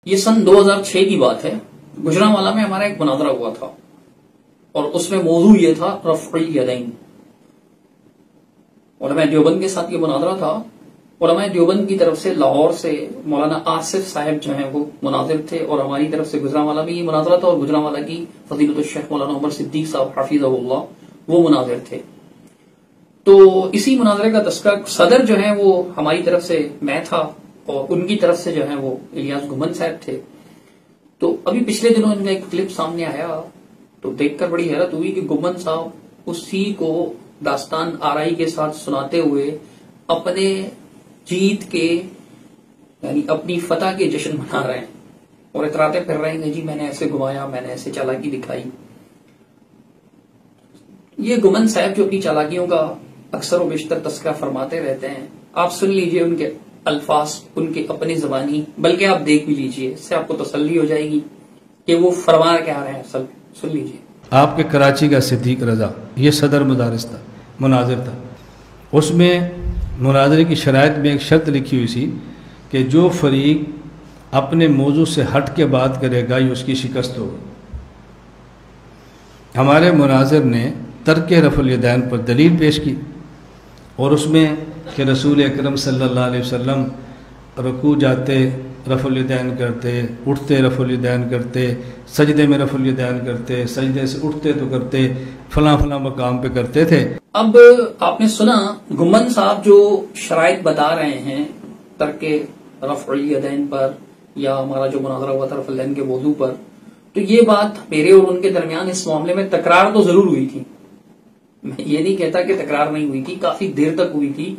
یہ سن 2006 کی بات ہے۔ گجرانوالہ میں ہمارا ایک مناظرہ ہوا تھا اور اس میں موضوع یہ تھا رفع الیدین۔ علماء دیوبند کے ساتھ یہ مناظرہ تھا۔ علماء دیوبند کی طرف سے لاہور سے مولانا آصف صاحب جو ہیں وہ مناظر تھے، اور ہماری طرف سے گجرانوالہ میں یہ مناظرہ تھا، اور گجرانوالہ کی فضیلت الشیخ مولانا عمر صدیق صاحب حفظہ اللہ وہ مناظر تھے۔ تو اسی مناظرے کا تذکرہ صدر جو ہیں وہ ہماری طرف سے میں تھا، اور ان کی طرف سے جو ہے وہ الیاس گھمن صاحب تھے۔ تو ابھی پچھلے دنوں ان کا ایک کلپ سامنے آیا تو دیکھ کر بڑی حیرت ہوئی کہ گھمن صاحب اسی کو داستان آرائی کے ساتھ سناتے ہوئے اپنے جیت کے یعنی اپنی فتح کے جشن منا رہے ہیں اور اتراتے پھر رہے ہیں، جی میں نے ایسے گھمایا، میں نے ایسے چالاکی دکھائی۔ یہ گھمن صاحب جو اپنی چالاکیوں کا اکثر و بیشتر تذکرہ فرماتے رہتے ہیں، آپ سن لیجئے ان کے الفاظ، ان کے اپنی زبانی، بلکہ آپ دیکھ بھی لیجئے، اس سے آپ کو تسلی ہو جائے گی کہ وہ فرما کیا رہے ہیں۔ سن لیجئے۔ آپ کے کراچی کا صدیق رضا یہ صدر مدارس تھا، مناظر تھا۔ اس میں مناظرے کی شرائط میں ایک شرط لکھی ہوئی تھی کہ جو فریق اپنے موضوع سے ہٹ کے بات کرے گا یہ اس کی شکست ہوگی۔ ہمارے مناظر نے ترک رفع الیدین پر دلیل پیش کی، اور اس میں کہ رسول اکرم صلی اللہ علیہ وسلم رکوع جاتے رفع الیدین کرتے، اٹھتے رفع الیدین کرتے، سجدے میں رفع الیدین کرتے، سجدے سے اٹھتے تو کرتے، فلاں فلاں مقام پہ کرتے تھے۔ اب آپ نے سنا گھمن صاحب جو شرائط بتا رہے ہیں ترک رفع الیدین پر، یا ہمارا جو مناظرہ ہوا تھا رفع الیدین کے موضوع پر، تو یہ بات میرے اور ان کے درمیان اس معاملے میں تکرار تو ضرور ہوئی تھی۔ میں یہ نہیں کہتا کہ تکرار نہیں ہوئی تھی، کافی دیر تک ہوئی تھی۔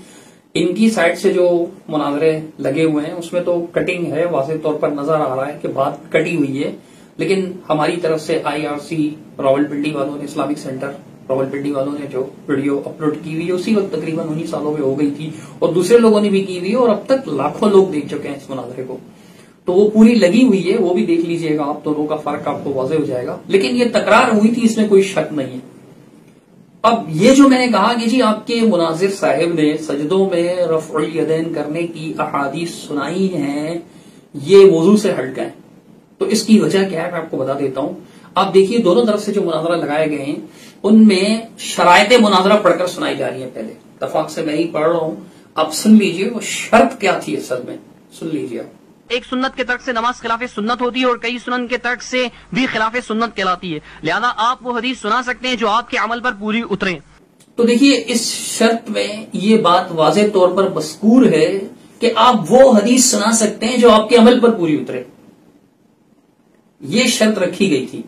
ان کی سائڈ سے جو مناظرے لگے ہوئے ہیں اس میں تو کٹنگ ہے، واضح طور پر نظر آ رہا ہے کہ بات کٹی ہوئی ہے، لیکن ہماری طرف سے IRC راولپنڈی والوں نے، اسلامک سینٹر راولپنڈی والوں نے جو ویڈیو اپلوڈ کی ہوئی ہے اسی وقت تقریباً 19 سالوں میں ہو گئی تھی، اور دوسرے لوگوں نے بھی کی ہوئی ہے، اور اب تک لاکھوں لوگ دیکھ چکے ہیں اس مناظرے کو، تو وہ پوری لگی ہوئی ہے، وہ بھی دیکھ لیجئے گا آپ، دونوں کا فرق آپ کو واضح ہو جائے گا۔ لیکن یہ تکرار ہوئی تھی، اس میں کوئی شک نہیں ہے۔ اب یہ جو میں نے کہا کہ جی آپ کے مناظر صاحب نے سجدوں میں رفع الیدین کرنے کی احادیث سنائی ہیں، یہ موضوع سے ہٹ گئے، تو اس کی وجہ کیا ہے میں آپ کو بتا دیتا ہوں۔ آپ دیکھیے دونوں طرف سے جو مناظرہ لگائے گئے ہیں ان میں شرائط مناظرہ پڑھ کر سنائی جا رہی ہے۔ پہلے اتفاق سے میں ہی پڑھ رہا ہوں، آپ سن لیجئے وہ شرط کیا تھی اصل میں، سن لیجئے آپ۔ ایک سنت کے ترک سے نماز خلاف سنت ہوتی ہے، اور کئی سنن کے ترک سے بھی خلاف سنت کہلاتی ہے، لہذا آپ وہ حدیث سنا سکتے ہیں جو آپ کے عمل پر پوری اترے۔ تو دیکھیے اس شرط میں یہ بات واضح طور پر مذکور ہے کہ آپ وہ حدیث سنا سکتے ہیں جو آپ کے عمل پر پوری اترے۔ یہ شرط رکھی گئی تھی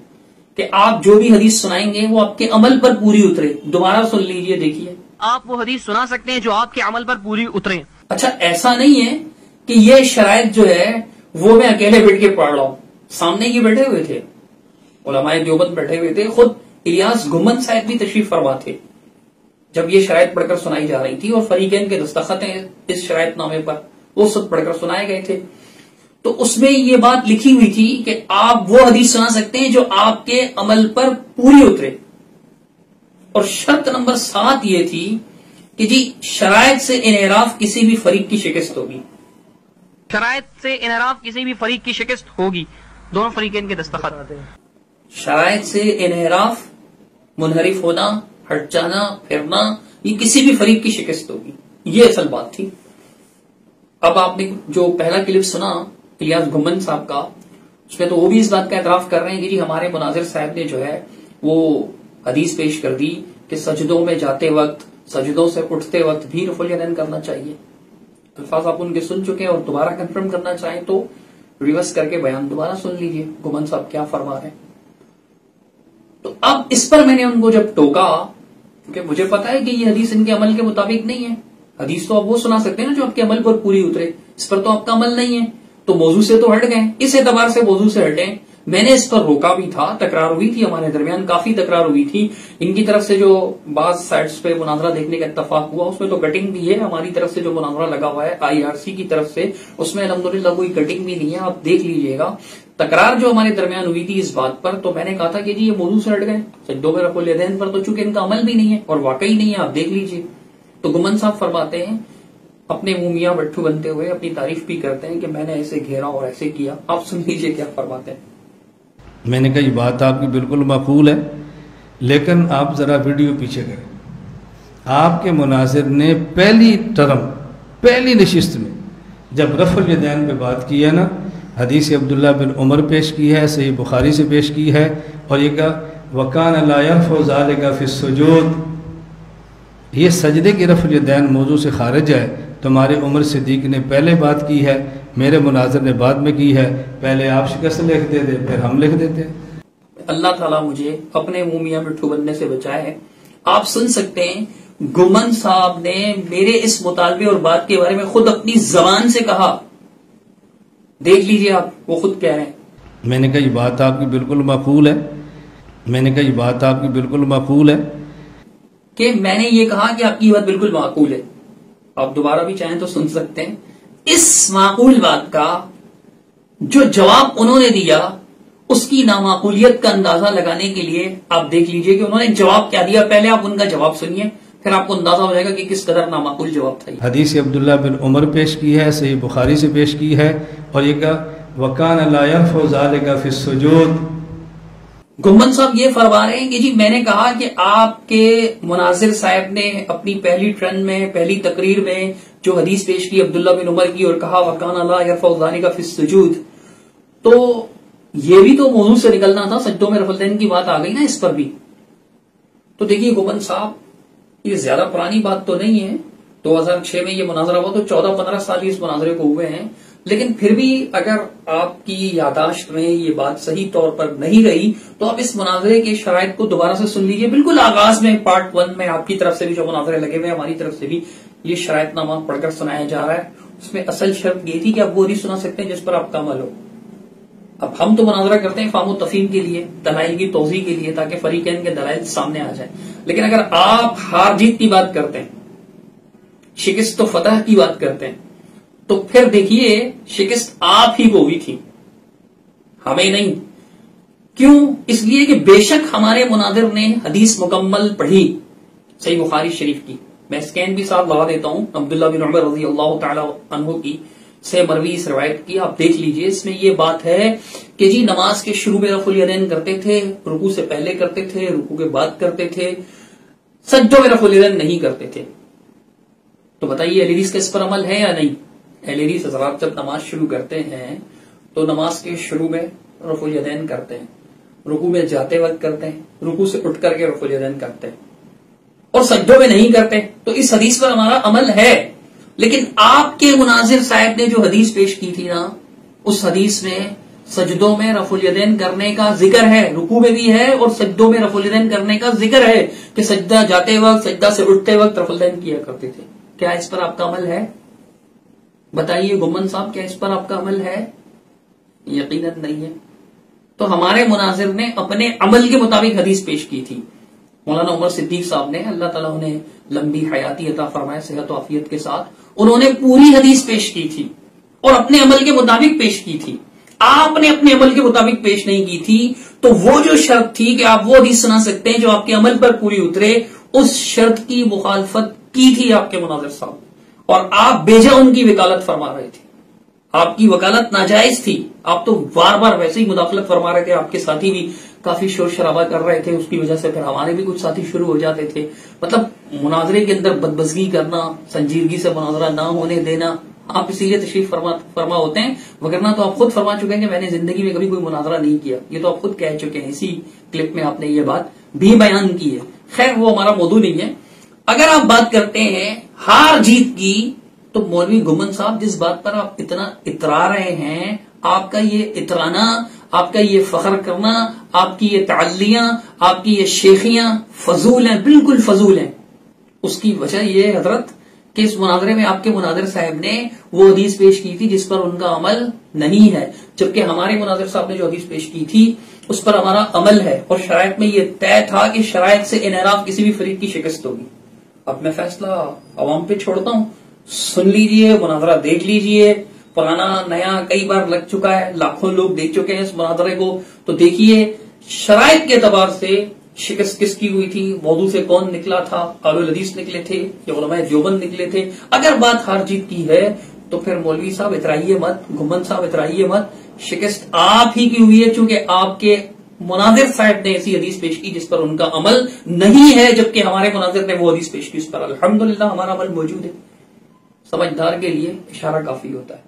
کہ آپ جو بھی حدیث سنائیں گے وہ آپ کے عمل پر پوری اترے۔ دوبارہ سن لیجئے، دیکھیے۔ آپ وہ حدیث سنا سکتے ہیں جو آپ کے عمل پر پوری اترے۔ اچھا ایسا نہیں ہے کہ یہ شرائط جو ہے وہ میں اکیلے بیٹھ کے پڑھ رہا ہوں، سامنے یہ بیٹھے ہوئے تھے، علماء دیوبند بیٹھے ہوئے تھے، خود الیاس گھمن صاحب بھی تشریف فرما تھے جب یہ شرائط پڑھ کر سنائی جا رہی تھی، اور فریقین کے دستخط ہیں اس شرائط نامے پر، وہ سب پڑھ کر سنائے گئے تھے۔ تو اس میں یہ بات لکھی ہوئی تھی کہ آپ وہ حدیث سنا سکتے ہیں جو آپ کے عمل پر پوری اترے، اور شرط نمبر 7 یہ تھی کہ جی شرائط سے انحراف کسی بھی فریق کی شکست ہوگی۔ شرائط سے انحراف کسی بھی فریق کی شکست ہوگی، دونوں فریقین کے دستخط۔ شرائط سے انحراف، منحرف ہونا، ہٹ جانا، پھرنا، یہ کسی بھی فریق کی شکست ہوگی، یہ اصل بات تھی۔ اب آپ نے جو پہلا کلپ سنا الیاس گھمن صاحب کا، اس میں تو وہ بھی اس بات کا اعتراف کر رہے ہیں کہ جی ہمارے مناظر صاحب نے جو ہے وہ حدیث پیش کر دی کہ سجدوں میں جاتے وقت، سجدوں سے اٹھتے وقت بھی رفع الیدین کرنا چاہیے۔ الفاظ آپ ان کے سن چکے ہیں، اور دوبارہ کنفرم کرنا چاہیں تو ریورس کر کے بیان دوبارہ سن لیجئے گھمن صاحب کیا فرما رہے ہیں۔ تو اب اس پر میں نے ان کو جب ٹوکا، کیونکہ مجھے پتا ہے کہ یہ حدیث ان کے عمل کے مطابق نہیں ہے، حدیث تو آپ وہ سنا سکتے ہیں نا جو آپ کے عمل پر پوری اترے، اس پر تو آپ کا عمل نہیں ہے، تو موضوع سے تو ہٹ گئے، اس اعتبار سے موضوع سے ہٹیں۔ میں نے اس پر روکا بھی تھا، تکرار ہوئی تھی ہمارے درمیان، کافی تکرار ہوئی تھی۔ ان کی طرف سے جو بعض سائٹس پہ مناظرہ دیکھنے کا اتفاق ہوا اس میں تو کٹنگ بھی ہے، ہماری طرف سے جو مناظرہ لگا ہوا ہے IRC کی طرف سے اس میں الحمدللہ کوئی کٹنگ بھی نہیں ہے، آپ دیکھ لیجئے گا۔ تکرار جو ہمارے درمیان ہوئی تھی اس بات پر، تو میں نے کہا تھا کہ جی یہ موضوع سے ہٹ گئے، سجدوں میں رفع الیدین پر تو چونکہ ان کا عمل بھی نہیں ہے اور واقعی نہیں ہے، آپ دیکھ لیجئے۔ تو گھمن صاحب فرماتے ہیں اپنے منہ میاں بٹھو بنتے ہوئے اپنی تعریف بھی کرتے ہیں کہ میں نے ایسے گھیرا اور ایسے کیا. آپ سن لیجئے کیا فرماتے ہیں. میں نے کہا یہ بات آپ کی بالکل معقول ہے، لیکن آپ ذرا ویڈیو پیچھے کریں. آپ کے مناظر نے پہلی نشست میں جب رفع الیدین پہ بات کی ہے نا، حدیث عبداللہ بن عمر پیش کی ہے، صحیح بخاری سے پیش کی ہے، اور یہ کہا وَكَانَ لَا يَرْفَعُ ذَلِكَ فِي السُّجُودِ. یہ سجدے کی رفع الیدین موضوع سے خارج ہے. تمہارے عمر صدیق نے پہلے بات کی ہے، میرے مناظر نے بعد میں کی ہے. پہلے آپ شکست لکھ دیتے پھر ہم لکھ دیتے. اللہ تعالیٰ مجھے اپنے منہ میاں مٹھو بننے سے بچائے. آپ سن سکتے ہیں گمن صاحب نے میرے اس مطالبے اور بات کے بارے میں خود اپنی زبان سے کہا. دیکھ لیجئے آپ، وہ خود کہہ رہے ہیں. میں نے کہا یہ بات آپ کی بالکل معقول ہے. میں نے کہا یہ بات آپ کی بالکل معقول ہے کہ میں نے یہ کہا کہ آپ کی بات بالکل معقول ہے. آپ دوبارہ بھی چاہیں تو سن سکتے ہیں. اس معقول بات کا جو جواب انہوں نے دیا، اس کی نامعقولیت کا اندازہ لگانے کے لیے آپ دیکھ لیجئے کہ انہوں نے جواب کیا دیا. پہلے آپ ان کا جواب سنیے، پھر آپ کو اندازہ ہو جائے گا کہ کس قدر نامعقول جواب تھا. حدیث عبداللہ بن عمر پیش کی ہے، صحیح بخاری سے پیش کی ہے، اور یہ کہا وَكَانَ لَا يَرْفَعُ ذَلِكَ فِي السُّجُودِ. گمن صاحب یہ فرما رہے ہیں کہ جی میں نے کہا کہ آپ کے مناظر صاحب نے اپنی پہلی ٹرن میں، پہلی تقریر میں جو حدیث پیش کی عبداللہ بن عمر کی اور کہا وَكَانَ لَا يَرْفَعُ ذَلِكَ فِي السُّجُودِ، تو یہ بھی تو موضوع سے نکلنا تھا. سجدوں میں رفع الیدین کی بات آ گئی نا اس پر بھی. تو دیکھیے گمن صاحب، یہ زیادہ پرانی بات تو نہیں ہے. 2006 میں یہ مناظرہ ہوا تو 14-15 سال ہی اس مناظرے کو ہوئے ہیں. لیکن پھر بھی اگر آپ کی یاداشت میں یہ بات صحیح طور پر نہیں رہی تو آپ اس مناظرے کے شرائط کو دوبارہ سے سن لیجئے. بالکل آغاز میں پارٹ 1 میں آپ کی طرف سے بھی جو مناظرے لگے ہوئے، ہماری طرف سے بھی یہ شرائط نامہ پڑھ کر سنایا جا رہا ہے. اس میں اصل شرط یہ تھی کہ آپ وہ حدیث سنا سکتے ہیں جس پر آپ کا عمل ہو. اب ہم تو مناظرہ کرتے ہیں فہم و تفہیم کے لیے، دلائل کی توضیح کے لیے، تاکہ فریقین کے دلائل سامنے آ جائیں. لیکن اگر آپ ہار جیت کی بات کرتے ہیں، شکست و فتح کی بات کرتے ہیں، تو پھر دیکھیے شکست آپ ہی کو ہوئی تھی، ہمیں نہیں. کیوں؟ اس لیے کہ بے شک ہمارے مناظر نے حدیث مکمل پڑھی صحیح بخاری شریف کی. میں اسکین بھی ساتھ لگا دیتا ہوں، عبداللہ بن عمر رضی اللہ تعالی عنہ کی سے مروی اس روایت کی. آپ دیکھ لیجئے، اس میں یہ بات ہے کہ جی نماز کے شروع میں رفع الیدین کرتے تھے، رکوع سے پہلے کرتے تھے، رکوع کے بعد کرتے تھے، سجدوں میں رفع الیدین نہیں کرتے تھے. تو بتائیے اہل حدیث کا اس پر عمل ہے یا نہیں؟ اہل حدیث حضرات جب نماز شروع کرتے ہیں تو نماز کے شروع میں رفع الیدین کرتے ہیں، رکوع میں جاتے وقت کرتے ہیں، رکوع سے اٹھ کر کے رفع الیدین کرتے ہیں، اور سجدوں میں نہیں کرتے. تو اس حدیث پر ہمارا عمل ہے. لیکن آپ کے مناظر صاحب نے جو حدیث پیش کی تھی نا، اس حدیث میں سجدوں میں رفع الیدین کرنے کا ذکر ہے، رکوع میں بھی ہے اور سجدوں میں رفع الیدین کرنے کا ذکر ہے کہ سجدہ جاتے وقت، سجدہ سے اٹھتے وقت رفع الیدین کیا کرتے تھے. کیا اس پر آپ کا عمل ہے؟ بتائیے گمن صاحب، کیا اس پر آپ کا عمل ہے؟ یقیناً نہیں ہے. تو ہمارے مناظر نے اپنے عمل کے مطابق حدیث پیش کی تھی. مولانا عمر صدیق صاحب نے، اللہ تعالیٰ انہیں لمبی حیاتی عطا فرمائے صحت و عافیت کے ساتھ، انہوں نے پوری حدیث پیش کی تھی اور اپنے عمل کے مطابق پیش کی تھی. آپ نے اپنے عمل کے مطابق پیش نہیں کی تھی. تو وہ جو شرط تھی کہ آپ وہ حدیث سنا سکتے ہیں جو آپ کے عمل پر پوری اترے، اس شرط کی مخالفت کی تھی آپ کے مناظر صاحب، اور آپ بیجا ان کی وکالت فرما رہے تھے. آپ کی وکالت ناجائز تھی. آپ تو بار بار ویسے ہی مداخلت فرما رہے تھے. آپ کے ساتھی بھی کافی شور شرابہ کر رہے تھے، اس کی وجہ سے پھر ہمارے بھی کچھ ساتھی شروع ہو جاتے تھے. مطلب مناظرے کے اندر بدبزگی کرنا، سنجیدگی سے مناظرہ نہ ہونے دینا. آپ اسی لیے تشریف فرما ہوتے ہیں، وگرنہ تو آپ خود فرما چکے ہیں کہ میں نے زندگی میں کبھی کوئی مناظرہ نہیں کیا. یہ تو آپ خود کہہ چکے ہیں، اسی کلپ میں آپ نے یہ بات بھی بیان کی ہے. خیر وہ ہمارا موضوع نہیں ہے. اگر آپ بات کرتے ہیں ہار جیت کی، تو مولوی گمن صاحب جس بات پر آپ اتنا اترا رہے ہیں، آپ کا یہ اترانا، آپ کا یہ فخر کرنا، آپ کی یہ تعلیاں، آپ کی یہ شیخیاں فضول ہیں، بالکل فضول ہیں. اس کی وجہ یہ حضرت کہ اس مناظرے میں آپ کے مناظر صاحب نے وہ حدیث پیش کی تھی جس پر ان کا عمل نہیں ہے، جبکہ ہمارے مناظر صاحب نے جو حدیث پیش کی تھی اس پر ہمارا عمل ہے، اور شرائط میں یہ طے تھا کہ شرائط سے انحراف کسی بھی فریق کی شکست ہوگی. اب میں فیصلہ عوام پہ چھوڑتا ہوں، سن لیجئے، مناظرہ دیکھ لیجئے. پرانا نیا کئی بار لگ چکا ہے، لاکھوں لوگ دیکھ چکے ہیں اس مناظرے کو. تو دیکھیے شرائط کے اعتبار سے شکست کس کی ہوئی تھی، موضوع سے کون نکلا تھا، اہل الحدیث نکلے تھے یا علماء دیوبند نکلے تھے. اگر بات ہار جیت کی ہے تو پھر مولوی صاحب اترائیے مت، گمن صاحب اترائیے مت. شکست آپ ہی کی ہوئی ہے چونکہ آپ کے مناظر صاحب نے ایسی حدیث پیش کی جس پر ان کا عمل نہیں ہے، جبکہ ہمارے مناظر نے وہ حدیث پیش کی اس پر الحمدللہ ہمارا عمل موجود ہے. سمجھدار کے لیے اشارہ کافی ہوتا ہے.